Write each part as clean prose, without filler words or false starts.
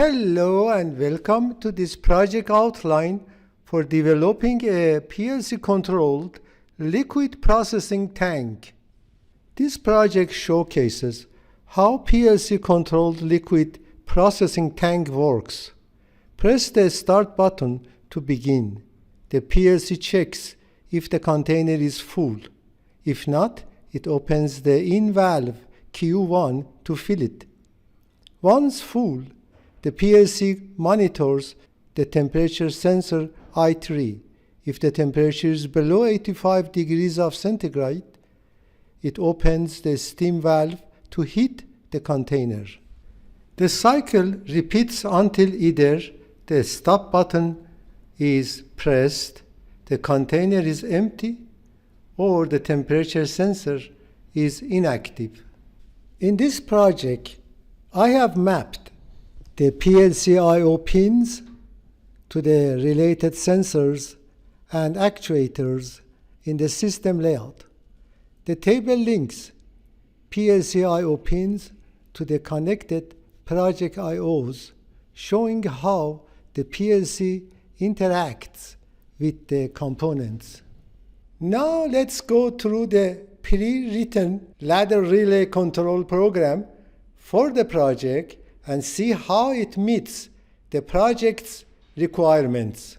Hello and welcome to this project outline for developing a PLC-controlled liquid processing tank. This project showcases how PLC-controlled liquid processing tank works. Press the Start button to begin. The PLC checks if the container is full. If not, it opens the in valve Q1 to fill it. Once full, the PLC monitors the temperature sensor I3. If the temperature is below 85 degrees of centigrade, it opens the steam valve to heat the container. The cycle repeats until either the stop button is pressed, the container is empty, or the temperature sensor is inactive. In this project, I have mapped the PLC I/O pins to the related sensors and actuators in the system layout. The table links PLC I/O pins to the connected project I/Os, showing how the PLC interacts with the components. Now let's go through the pre-written ladder relay control program for the project and see how it meets the project's requirements.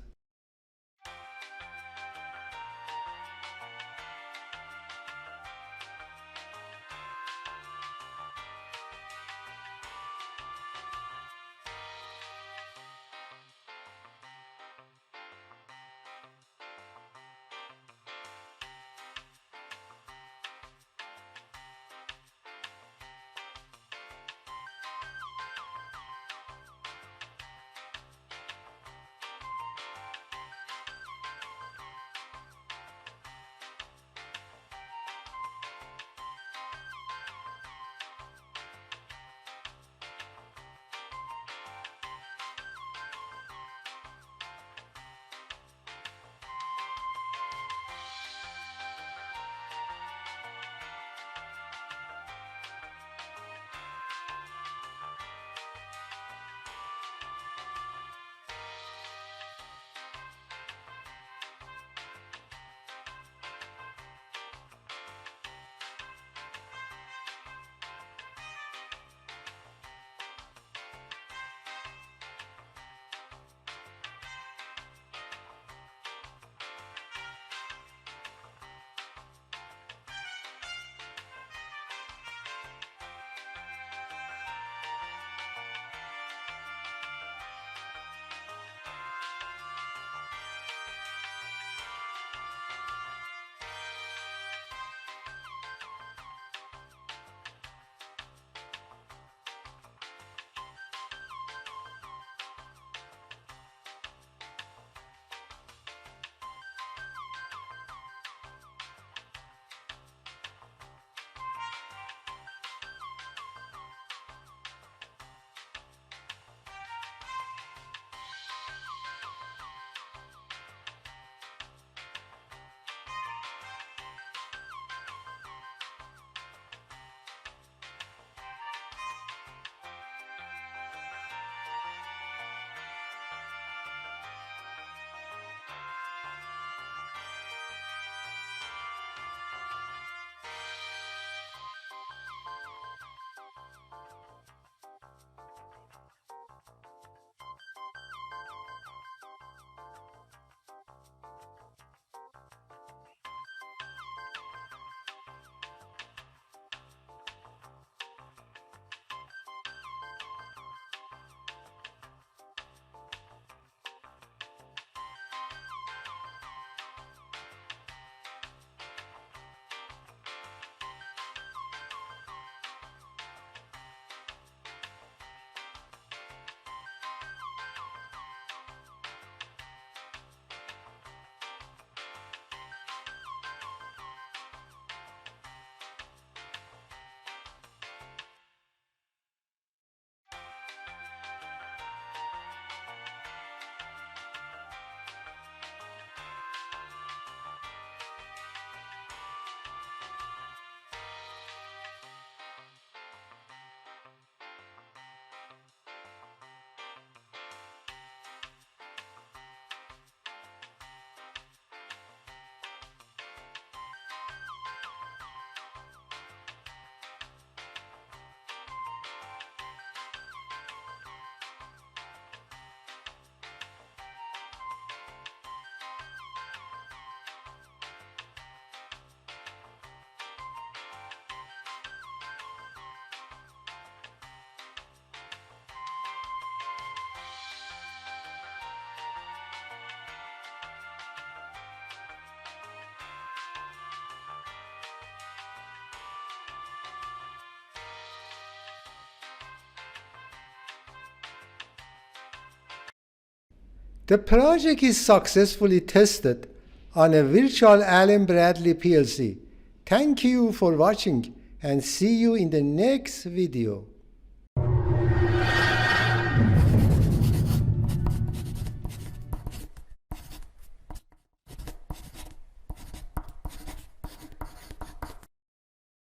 The project is successfully tested on a virtual Allen Bradley PLC. Thank you for watching and see you in the next video.